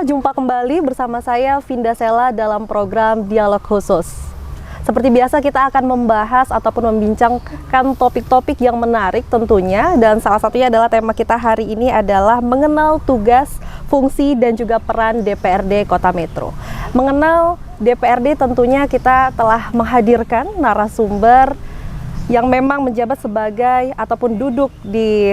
jumpa kembali bersama saya Vinda Sela dalam program Dialog Khusus. Seperti biasa kita akan membahas ataupun membincangkan topik-topik yang menarik tentunya, dan salah satunya adalah tema kita hari ini adalah mengenal tugas, fungsi dan juga peran DPRD Kota Metro. Mengenal DPRD tentunya kita telah menghadirkan narasumber yang memang menjabat sebagai ataupun duduk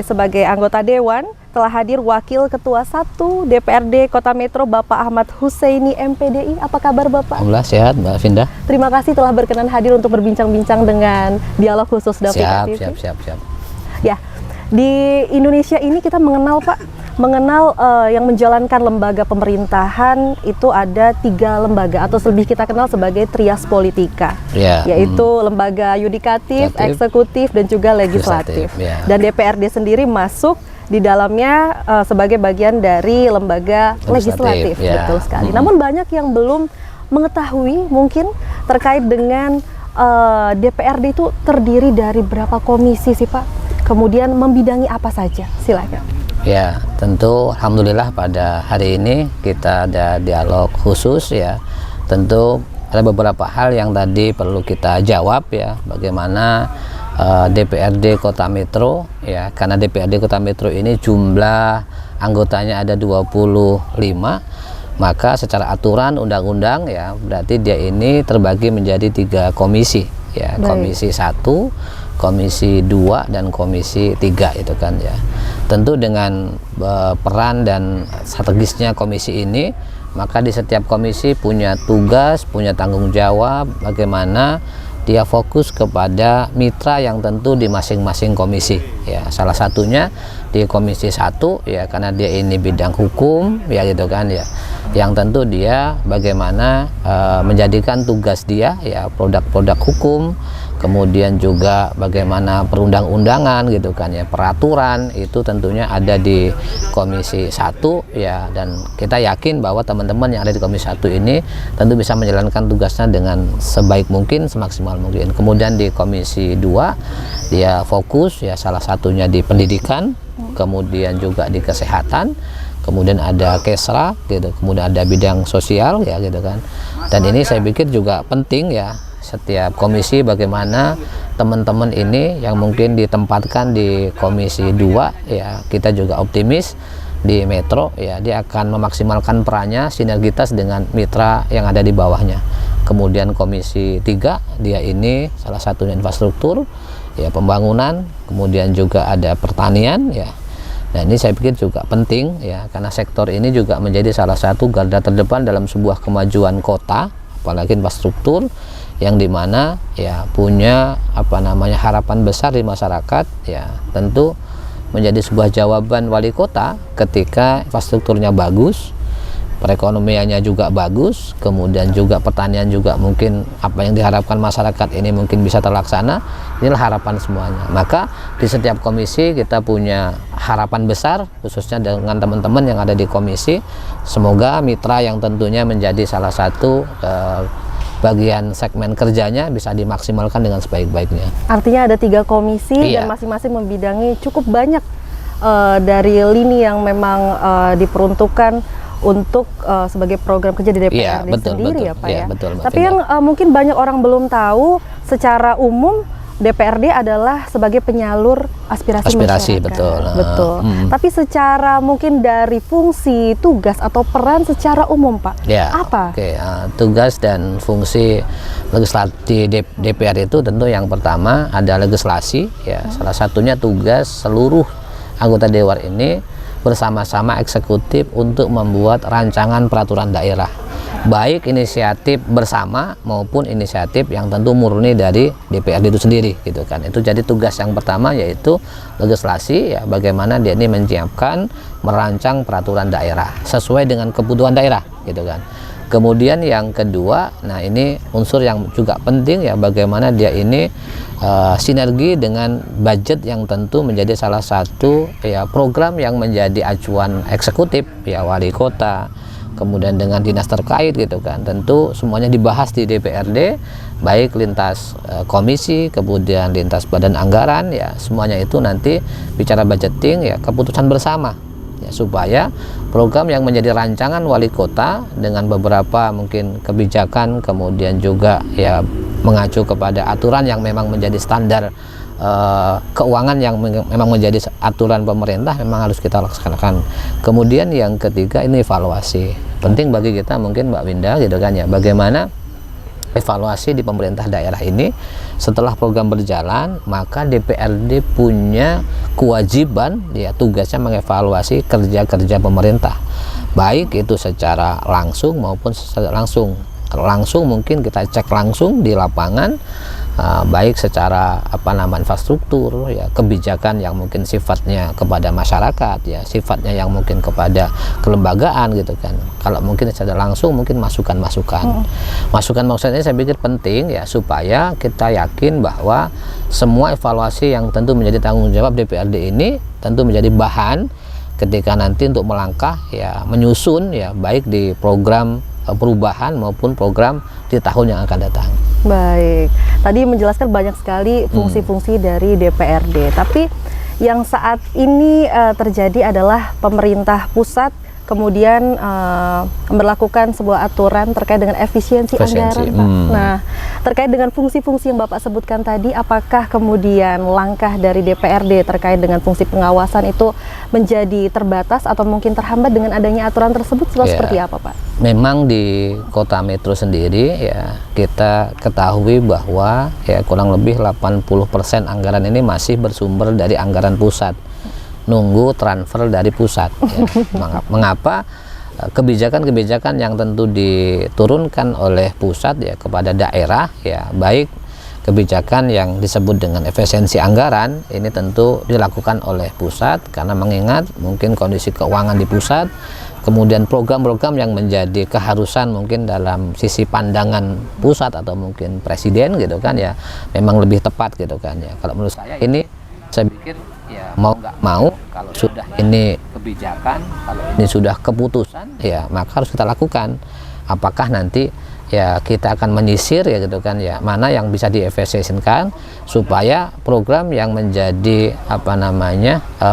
sebagai anggota dewan. Telah hadir Wakil Ketua 1 DPRD Kota Metro Bapak Ahmad Husseini MPDI. Apa kabar Bapak? Alhamdulillah sehat Mbak Vinda. Terima kasih telah berkenan hadir untuk berbincang-bincang dengan Dialog Khusus Davina TV. Siap. Ya, di Indonesia ini kita mengenal yang menjalankan lembaga pemerintahan itu ada 3 lembaga atau lebih kita kenal sebagai trias politika, yaitu lembaga yudikatif, eksekutif dan juga legislatif. Dan DPRD sendiri masuk di dalamnya sebagai bagian dari lembaga legislatif. Betul sekali. Namun banyak yang belum mengetahui mungkin terkait dengan DPRD itu terdiri dari berapa komisi sih Pak? Kemudian membidangi apa saja? Silakan. Ya, tentu alhamdulillah pada hari ini kita ada dialog khusus ya. Tentu ada beberapa hal yang tadi perlu kita jawab ya, bagaimana DPRD Kota Metro ya, karena DPRD Kota Metro ini jumlah anggotanya ada 25, maka secara aturan undang-undang ya berarti dia ini terbagi menjadi 3 komisi ya. Komisi 1, komisi 2 dan komisi 3 itu kan ya. Tentu dengan peran dan strategisnya komisi ini, maka di setiap komisi punya tugas, punya tanggung jawab bagaimana dia fokus kepada mitra yang tentu di masing-masing komisi ya. Salah satunya di komisi 1 ya, karena dia ini bidang hukum ya gitu kan ya, yang tentu dia bagaimana menjadikan tugas dia ya produk-produk hukum, kemudian juga bagaimana perundang-undangan gitu kan ya, peraturan itu tentunya ada di komisi 1 ya, dan kita yakin bahwa teman-teman yang ada di komisi 1 ini tentu bisa menjalankan tugasnya dengan sebaik mungkin, semaksimal mungkin. Kemudian di komisi 2 dia fokus ya, salah satunya di pendidikan, kemudian juga di kesehatan, kemudian ada kesra gitu, kemudian ada bidang sosial ya gitu kan. Dan ini saya pikir juga penting ya, setiap komisi bagaimana teman-teman ini yang mungkin ditempatkan di komisi 2 ya, kita juga optimis di Metro ya, dia akan memaksimalkan perannya sinergitas dengan mitra yang ada di bawahnya. Kemudian komisi 3 dia ini salah satunya infrastruktur ya, pembangunan, kemudian juga ada pertanian ya. Nah ini saya pikir juga penting ya, karena sektor ini juga menjadi salah satu garda terdepan dalam sebuah kemajuan kota, apalagi infrastruktur yang dimana ya punya harapan besar di masyarakat ya. Tentu menjadi sebuah jawaban wali kota ketika infrastrukturnya bagus, perekonomiannya juga bagus, kemudian juga pertanian juga mungkin apa yang diharapkan masyarakat ini mungkin bisa terlaksana. Inilah harapan semuanya. Maka di setiap komisi kita punya harapan besar, khususnya dengan teman-teman yang ada di komisi. Semoga mitra yang tentunya menjadi salah satu bagian segmen kerjanya bisa dimaksimalkan dengan sebaik-baiknya. Artinya ada 3 komisi dan masing-masing membidangi cukup banyak dari lini yang memang diperuntukkan untuk sebagai program kerja di DPRD sendiri ya Pak ya. Tapi yang mungkin banyak orang belum tahu, secara umum DPRD adalah sebagai penyalur aspirasi masyarakat. Betul. Tapi secara mungkin dari fungsi, tugas atau peran secara umum Pak, apa? Tugas dan fungsi legislatif DPR itu tentu yang pertama ada legislasi ya. Salah satunya tugas seluruh anggota dewan ini bersama-sama eksekutif untuk membuat rancangan peraturan daerah, baik inisiatif bersama maupun inisiatif yang tentu murni dari DPRD itu sendiri gitu kan. Itu jadi tugas yang pertama, yaitu legislasi ya, bagaimana dia ini menyiapkan, merancang peraturan daerah sesuai dengan kebutuhan daerah gitu kan. Kemudian yang kedua, nah ini unsur yang juga penting ya, bagaimana dia ini sinergi dengan budget yang tentu menjadi salah satu ya program yang menjadi acuan eksekutif ya, wali kota, kemudian dengan dinas terkait gitu kan. Tentu semuanya dibahas di DPRD, baik lintas komisi, kemudian lintas badan anggaran ya, semuanya itu nanti bicara budgeting ya, keputusan bersama ya, supaya program yang menjadi rancangan wali kota dengan beberapa mungkin kebijakan, kemudian juga ya mengacu kepada aturan yang memang menjadi standar keuangan yang memang menjadi aturan pemerintah, memang harus kita laksanakan. Kemudian yang ketiga ini evaluasi. Penting bagi kita mungkin Mbak Winda gitu kan ya, bagaimana evaluasi di pemerintah daerah ini setelah program berjalan, maka DPRD punya kewajiban ya, tugasnya mengevaluasi kerja-kerja pemerintah, baik itu secara langsung maupun secara langsung. Kalau langsung mungkin kita cek langsung di lapangan, baik secara infrastruktur ya, kebijakan yang mungkin sifatnya kepada masyarakat ya, sifatnya yang mungkin kepada kelembagaan gitu kan. Kalau mungkin secara langsung mungkin masukan-masukan ini saya pikir penting ya, supaya kita yakin bahwa semua evaluasi yang tentu menjadi tanggung jawab DPRD ini tentu menjadi bahan ketika nanti untuk melangkah ya, menyusun ya, baik di program perubahan maupun program di tahun yang akan datang. Baik, tadi menjelaskan banyak sekali fungsi-fungsi dari DPRD, tapi yang saat ini terjadi adalah pemerintah pusat kemudian melakukan sebuah aturan terkait dengan efisiensi anggaran, Pak. Nah, terkait dengan fungsi-fungsi yang Bapak sebutkan tadi, apakah kemudian langkah dari DPRD terkait dengan fungsi pengawasan itu menjadi terbatas atau mungkin terhambat dengan adanya aturan tersebut? Seperti apa, Pak? Memang di Kota Metro sendiri ya, kita ketahui bahwa ya kurang lebih 80% anggaran ini masih bersumber dari anggaran pusat, nunggu transfer dari pusat ya. Mengapa kebijakan-kebijakan yang tentu diturunkan oleh pusat ya kepada daerah ya, baik kebijakan yang disebut dengan efisiensi anggaran ini tentu dilakukan oleh pusat karena mengingat mungkin kondisi keuangan di pusat, kemudian program-program yang menjadi keharusan mungkin dalam sisi pandangan pusat atau mungkin presiden gitu kan ya, memang lebih tepat gitu kan ya. Kalau menurut saya ini, saya pikir ya mau nggak mau, kalau sudah ini kebijakan, kalau ini sudah keputusan ya, maka harus kita lakukan. Apakah nanti ya kita akan menyisir ya gitu kan ya, mana yang bisa diefisiensikan supaya program yang menjadi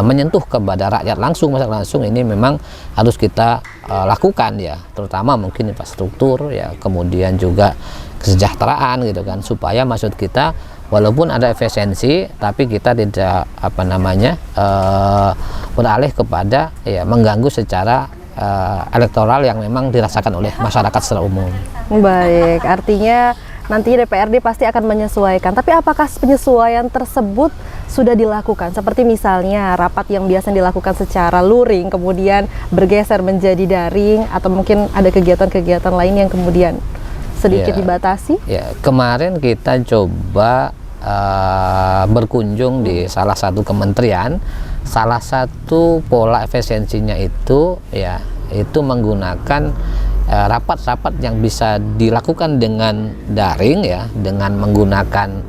menyentuh kepada rakyat langsung, masyarakat langsung, ini memang harus kita lakukan ya, terutama mungkin infrastruktur ya, kemudian juga kesejahteraan gitu kan, supaya maksud kita walaupun ada efisiensi tapi kita tidak beralih kepada ya mengganggu secara elektoral yang memang dirasakan oleh masyarakat secara umum. Baik, artinya nanti DPRD pasti akan menyesuaikan. Tapi apakah penyesuaian tersebut sudah dilakukan? Seperti misalnya rapat yang biasa dilakukan secara luring kemudian bergeser menjadi daring, atau mungkin ada kegiatan-kegiatan lain yang kemudian sedikit dibatasi? Ya, kemarin kita coba berkunjung di salah satu kementerian. Salah satu pola efisiensinya itu ya, itu menggunakan rapat-rapat yang bisa dilakukan dengan daring ya, dengan menggunakan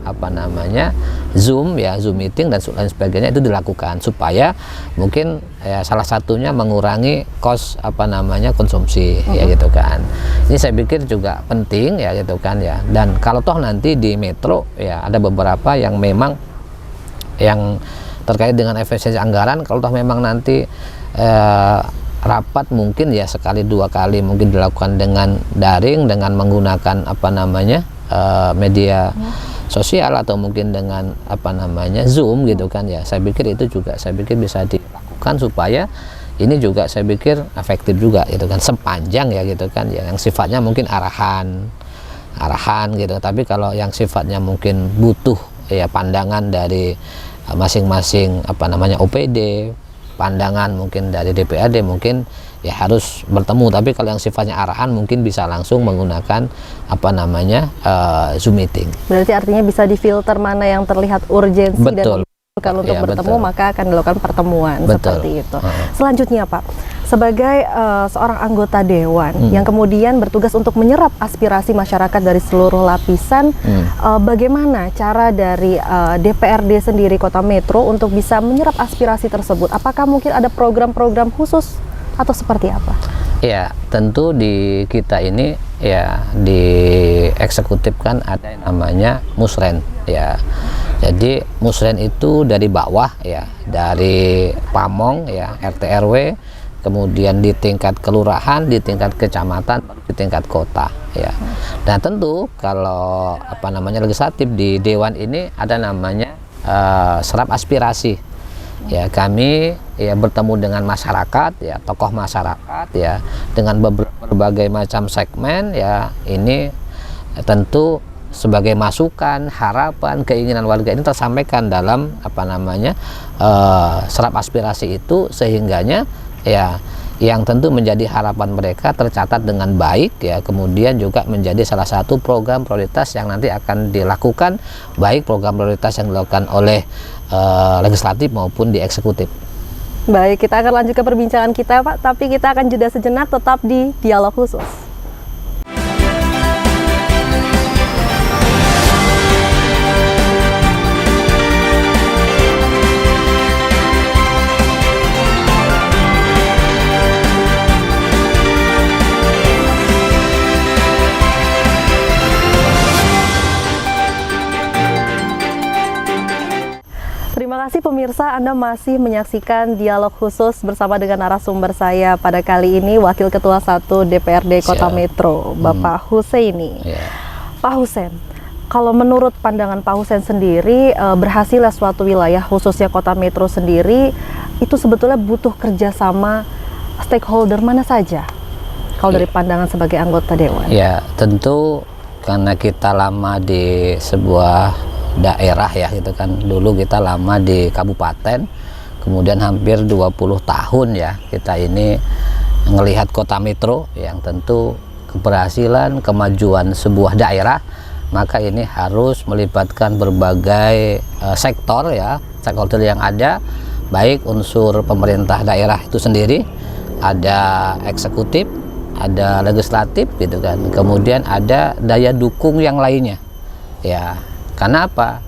Zoom ya, Zoom meeting dan lain sebagainya, itu dilakukan supaya mungkin ya salah satunya mengurangi cost konsumsi ya gitu kan. Ini saya pikir juga penting ya gitu kan ya. Dan kalau toh nanti di Metro ya ada beberapa yang memang yang terkait dengan efisiensi anggaran, kalau toh memang nanti rapat mungkin ya sekali dua kali mungkin dilakukan dengan daring, dengan menggunakan media sosial atau mungkin dengan Zoom gitu kan ya, saya pikir itu juga bisa dilakukan supaya ini juga saya pikir efektif juga gitu kan, sepanjang ya gitu kan ya, yang sifatnya mungkin arahan gitu. Tapi kalau yang sifatnya mungkin butuh ya pandangan dari masing-masing OPD, pandangan mungkin dari DPRD, mungkin ya harus bertemu. Tapi kalau yang sifatnya arahan mungkin bisa langsung menggunakan Zoom meeting. Berarti artinya bisa difilter mana yang terlihat urgensi dan kalau untuk bertemu maka akan dilakukan pertemuan. Seperti itu. Selanjutnya Pak, sebagai seorang anggota dewan yang kemudian bertugas untuk menyerap aspirasi masyarakat dari seluruh lapisan, bagaimana cara dari DPRD sendiri Kota Metro untuk bisa menyerap aspirasi tersebut? Apakah mungkin ada program-program khusus atau seperti apa? Ya, tentu di kita ini ya di eksekutif kan ada yang namanya musren ya. Jadi musren itu dari bawah ya, dari pamong ya, RT RW kemudian di tingkat kelurahan, di tingkat kecamatan, di tingkat kota ya. Dan tentu kalau legislatif di Dewan ini ada namanya serap aspirasi ya. Kami ya bertemu dengan masyarakat ya, tokoh masyarakat ya, dengan berbagai macam segmen ya. Ini tentu sebagai masukan, harapan, keinginan warga ini tersampaikan dalam serap aspirasi itu, sehingganya ya yang tentu menjadi harapan mereka tercatat dengan baik ya, kemudian juga menjadi salah satu program prioritas yang nanti akan dilakukan, baik program prioritas yang dilakukan oleh legislatif maupun di eksekutif. Baik, kita akan lanjutkan perbincangan kita Pak, tapi kita akan jeda sejenak, tetap di Dialog Khusus. Terima kasih pemirsa, Anda masih menyaksikan Dialog Khusus bersama dengan narasumber saya pada kali ini, Wakil Ketua 1 DPRD Kota Metro, Bapak Huseini. Pak Husein, kalau menurut pandangan Pak Husein sendiri, berhasilnya suatu wilayah, khususnya Kota Metro sendiri, itu sebetulnya butuh kerjasama stakeholder mana saja? Kalau dari pandangan sebagai anggota Dewan. Ya, tentu karena kita lama di sebuah daerah ya gitu kan. Dulu kita lama di kabupaten, kemudian hampir 20 tahun ya kita ini ngelihat Kota Metro, yang tentu keberhasilan, kemajuan sebuah daerah, maka ini harus melibatkan berbagai sektor ya, stakeholder yang ada, baik unsur pemerintah daerah itu sendiri, ada eksekutif, ada legislatif gitu kan, kemudian ada daya dukung yang lainnya ya. Karena apa?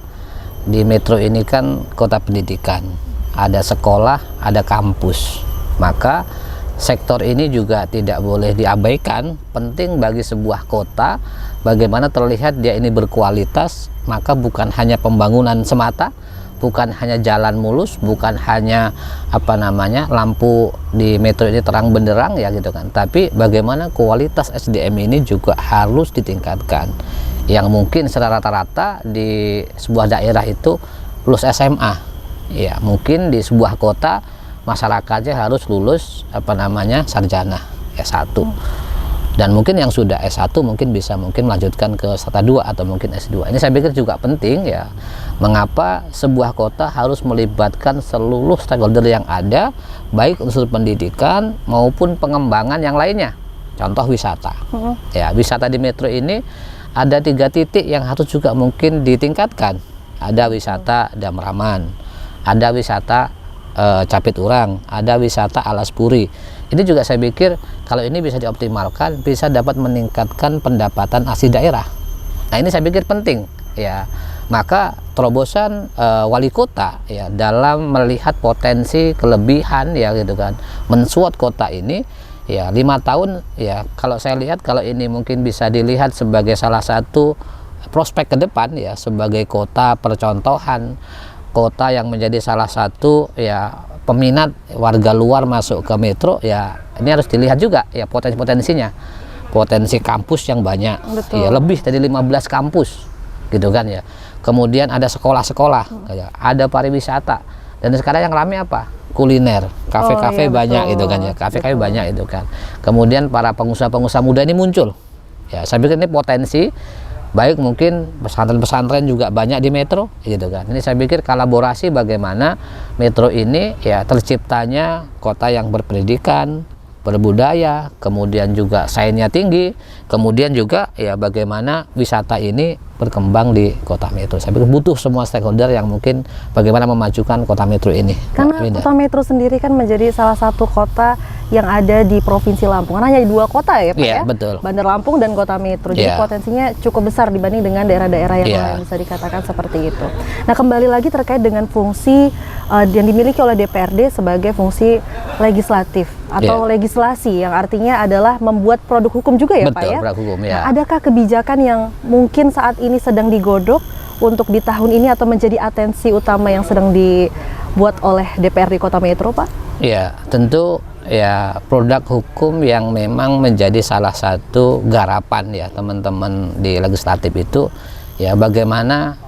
Di Metro ini kan kota pendidikan, ada sekolah, ada kampus, maka sektor ini juga tidak boleh diabaikan. Penting bagi sebuah kota bagaimana terlihat dia ini berkualitas, maka bukan hanya pembangunan semata, bukan hanya jalan mulus, bukan hanya lampu di Metro ini terang benderang ya gitu kan, tapi bagaimana kualitas SDM ini juga harus ditingkatkan. Yang mungkin secara rata-rata di sebuah daerah itu lulus SMA ya, mungkin di sebuah kota masyarakatnya harus lulus sarjana S1, dan mungkin yang sudah S1 mungkin bisa melanjutkan ke strata 2 atau mungkin S2. Ini saya pikir juga penting ya, mengapa sebuah kota harus melibatkan seluruh stakeholder yang ada, baik unsur pendidikan maupun pengembangan yang lainnya. Contoh wisata ya, wisata di Metro ini ada 3 titik yang harus juga mungkin ditingkatkan. Ada wisata Damraman, ada wisata Capit Urang, ada wisata Alas Puri. Ini juga saya pikir kalau ini bisa dioptimalkan, bisa dapat meningkatkan pendapatan asli daerah. Nah ini saya pikir penting ya. Maka terobosan wali kota ya dalam melihat potensi kelebihan ya gitu kan, mensuat kota ini ya 5 tahun ya, kalau saya lihat kalau ini mungkin bisa dilihat sebagai salah satu prospek ke depan ya, sebagai kota percontohan, kota yang menjadi salah satu ya peminat warga luar masuk ke Metro ya. Ini harus dilihat juga ya potensi-potensinya, potensi kampus yang banyak. Betul. Ya lebih dari 15 kampus gitu kan ya, kemudian ada sekolah-sekolah, ada pariwisata, dan sekarang yang ramai apa? Kuliner, kafe-kafe banyak itu kan ya, kafe-kafe banyak itu kan. Kemudian para pengusaha-pengusaha muda ini muncul. Ya, saya pikir ini potensi, baik mungkin pesantren-pesantren juga banyak di Metro gitu kan. Ini saya pikir kolaborasi bagaimana Metro ini ya terciptanya kota yang berpendidikan, berbudaya, kemudian juga sainnya tinggi, kemudian juga ya bagaimana wisata ini berkembang di Kota Metro. Saya pikir butuh semua stakeholder yang mungkin bagaimana memajukan Kota Metro ini. Karena Kota Metro sendiri kan menjadi salah satu kota yang ada di Provinsi Lampung. Karena hanya 2 kota ya Pak ya? Betul. Bandar Lampung dan Kota Metro. Jadi potensinya cukup besar dibanding dengan daerah-daerah yang lain, bisa dikatakan seperti itu. Nah kembali lagi terkait dengan fungsi yang dimiliki oleh DPRD sebagai fungsi legislatif atau legislasi, yang artinya adalah membuat produk hukum juga ya Pak ya? Produk hukum, ya. Nah, adakah kebijakan yang mungkin saat ini sedang digodok untuk di tahun ini atau menjadi atensi utama yang sedang dibuat oleh DPRD Kota Metro Pak? Ya tentu ya produk hukum yang memang menjadi salah satu garapan ya teman-teman di legislatif itu, ya bagaimana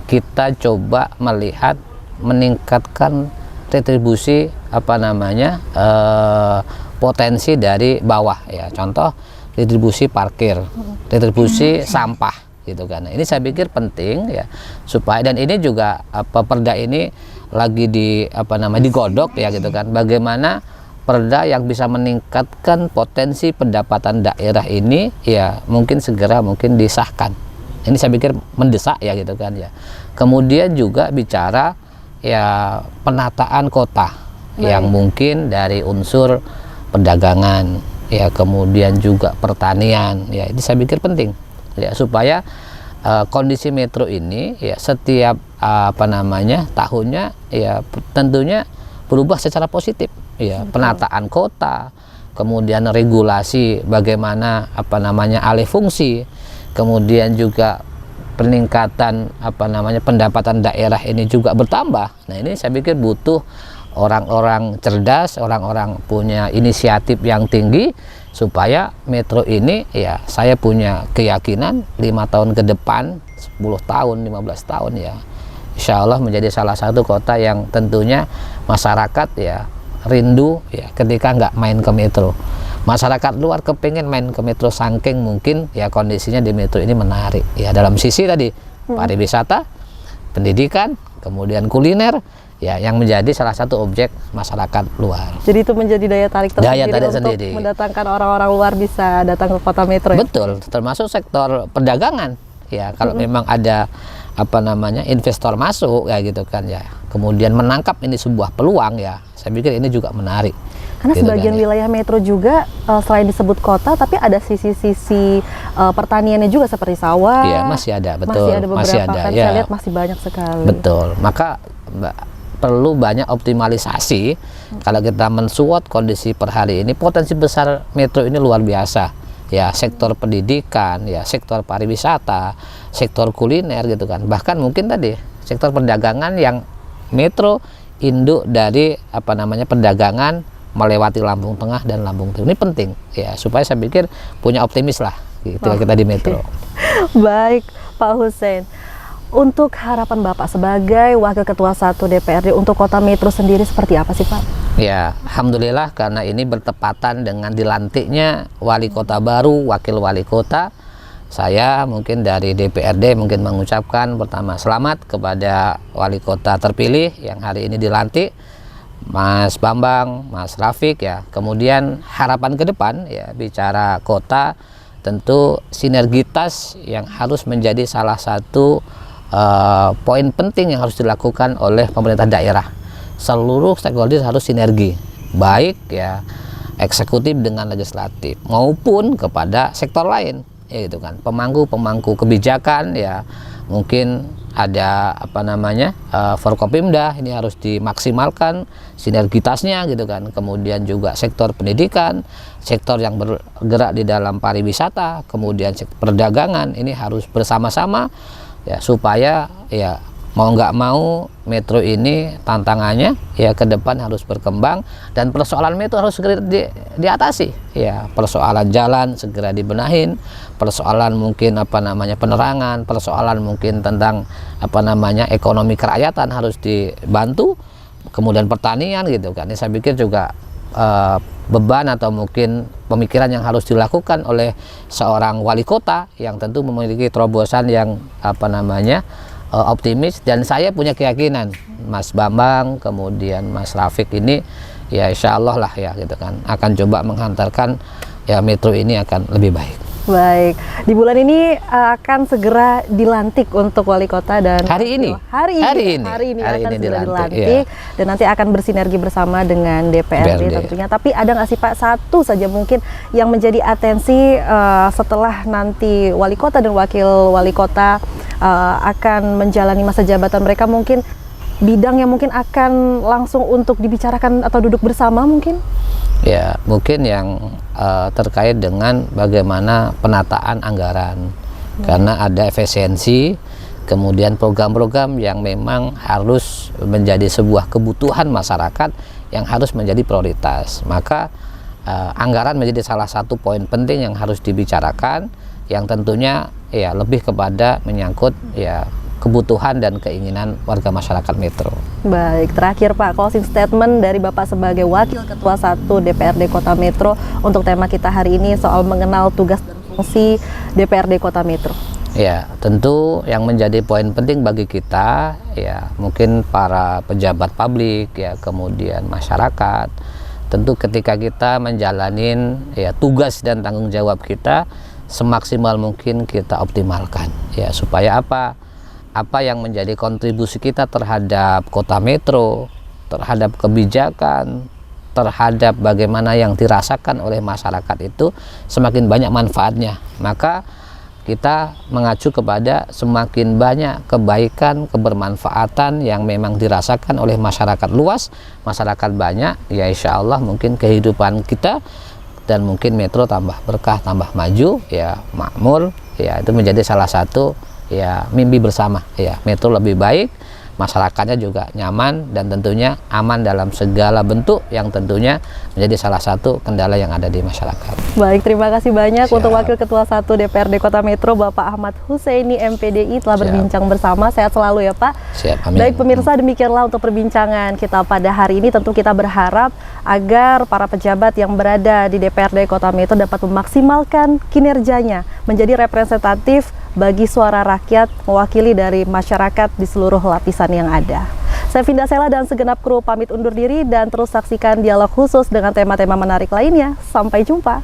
kita coba melihat meningkatkan retribusi potensi dari bawah ya, contoh retribusi parkir, retribusi sampah gitu kan. Ini saya pikir penting ya, supaya, dan ini juga perda ini lagi digodok ya gitu kan, bagaimana perda yang bisa meningkatkan potensi pendapatan daerah ini ya mungkin segera disahkan. Ini saya pikir mendesak ya gitu kan ya. Kemudian juga bicara ya penataan kota yang mungkin dari unsur perdagangan ya, kemudian juga pertanian ya, ini saya pikir penting ya, supaya kondisi metro ini ya setiap tahunnya ya tentunya berubah secara positif ya. Penataan kota, kemudian regulasi bagaimana alih fungsi, kemudian juga peningkatan pendapatan daerah ini juga bertambah. Nah, ini saya pikir butuh orang-orang cerdas, orang-orang punya inisiatif yang tinggi, supaya metro ini ya saya punya keyakinan 5 tahun ke depan, 10 tahun, 15 tahun ya, insya Allah menjadi salah satu kota yang tentunya masyarakat ya rindu ya ketika nggak main ke metro. Masyarakat luar kepingin main ke metro, saking mungkin ya kondisinya di metro ini menarik ya, dalam sisi tadi pariwisata, pendidikan, kemudian kuliner ya, yang menjadi salah satu objek masyarakat luar. Jadi itu menjadi daya tarik tersendiri untuk mendatangkan orang-orang luar bisa datang ke kota metro ya? Betul, termasuk sektor perdagangan ya, kalau memang ada investor masuk ya gitu kan ya, kemudian menangkap ini sebuah peluang ya, saya pikir ini juga menarik. Karena gitu sebagian kan, wilayah metro juga selain disebut kota, tapi ada sisi-sisi pertaniannya juga seperti sawah. Iya, masih ada, betul. Masih ada beberapa, masih ada, kan ya. Saya lihat masih banyak sekali. Betul, maka perlu banyak optimalisasi. Kalau kita mensuat kondisi per hari ini, potensi besar metro ini luar biasa. Ya, sektor pendidikan, ya sektor pariwisata, sektor kuliner gitu kan. Bahkan mungkin tadi sektor perdagangan yang metro induk dari perdagangan melewati Lampung Tengah dan Lampung Timur. Ini penting ya, supaya saya pikir punya optimis lah gitu kita di metro. Baik, Pak Hussein. Untuk harapan Bapak sebagai Wakil Ketua 1 DPRD untuk Kota Metro sendiri seperti apa sih Pak? Ya, alhamdulillah karena ini bertepatan dengan dilantiknya wali kota baru, wakil wali kota. Saya mungkin dari DPRD mungkin mengucapkan pertama selamat kepada wali kota terpilih yang hari ini dilantik, Mas Bambang, Mas Rafiq ya. Kemudian harapan ke depan ya, bicara kota tentu sinergitas yang harus menjadi salah satu poin penting yang harus dilakukan oleh pemerintah daerah. Seluruh stakeholder harus sinergi, baik ya eksekutif dengan legislatif maupun kepada sektor lain ya gitu kan, pemangku kebijakan ya, mungkin ada Forkopimda ini harus dimaksimalkan sinergitasnya gitu kan. Kemudian juga sektor pendidikan, sektor yang bergerak di dalam pariwisata, kemudian sektor perdagangan ini harus bersama-sama ya, supaya ya mau nggak mau metro ini tantangannya ya ke depan harus berkembang, dan persoalan metro harus segera diatasi ya. Persoalan jalan segera dibenahin, persoalan mungkin penerangan, persoalan mungkin tentang ekonomi kerakyatan harus dibantu, kemudian pertanian gitu kan. Ini saya pikir juga beban atau mungkin pemikiran yang harus dilakukan oleh seorang wali kota yang tentu memiliki terobosan yang optimis. Dan saya punya keyakinan Mas Bambang kemudian Mas Rafiq ini ya insya Allah lah ya gitu kan, akan coba menghantarkan ya metro ini akan lebih baik. Baik, di bulan ini akan segera dilantik untuk wali kota dan hari ini akan segera dilantik ya. Dan nanti akan bersinergi bersama dengan DPRD tentunya. Tapi ada nggak sih Pak satu saja mungkin yang menjadi atensi setelah nanti wali kota dan wakil wali kota akan menjalani masa jabatan mereka, mungkin bidang yang mungkin akan langsung untuk dibicarakan atau duduk bersama mungkin? Ya, mungkin yang terkait dengan bagaimana penataan anggaran, karena ada efisiensi, kemudian program-program yang memang harus menjadi sebuah kebutuhan masyarakat yang harus menjadi prioritas. Maka anggaran menjadi salah satu poin penting yang harus dibicarakan, yang tentunya ya lebih kepada menyangkut ya kebutuhan dan keinginan warga masyarakat Metro. Baik, terakhir Pak, closing statement dari Bapak sebagai Wakil Ketua 1 DPRD Kota Metro untuk tema kita hari ini soal mengenal tugas dan fungsi DPRD Kota Metro. Ya, tentu yang menjadi poin penting bagi kita, ya mungkin para pejabat publik, ya kemudian masyarakat, tentu ketika kita menjalanin ya tugas dan tanggung jawab kita, semaksimal mungkin kita optimalkan, ya supaya apa yang menjadi kontribusi kita terhadap Kota Metro, terhadap kebijakan, terhadap bagaimana yang dirasakan oleh masyarakat itu semakin banyak manfaatnya. Maka kita mengacu kepada semakin banyak kebaikan, kebermanfaatan yang memang dirasakan oleh masyarakat luas, masyarakat banyak, ya insya Allah mungkin kehidupan kita dan mungkin Metro tambah berkah, tambah maju, ya makmur, ya itu menjadi salah satu ya mimpi bersama, ya Metro lebih baik, masyarakatnya juga nyaman dan tentunya aman dalam segala bentuk yang tentunya menjadi salah satu kendala yang ada di masyarakat. Baik, terima kasih banyak Siap. untuk Wakil Ketua 1 DPRD Kota Metro Bapak Ahmad Husseini MPDI telah Siap. berbincang bersama. Sehat selalu ya Pak. Siap, amin. Baik pemirsa, demikianlah untuk perbincangan kita pada hari ini. Tentu kita berharap agar para pejabat yang berada di DPRD Kota Metro dapat memaksimalkan kinerjanya menjadi representatif bagi suara rakyat, mewakili dari masyarakat di seluruh lapisan yang ada. Saya Vinda Sela dan segenap kru pamit undur diri dan terus saksikan dialog khusus dengan tema-tema menarik lainnya. Sampai jumpa.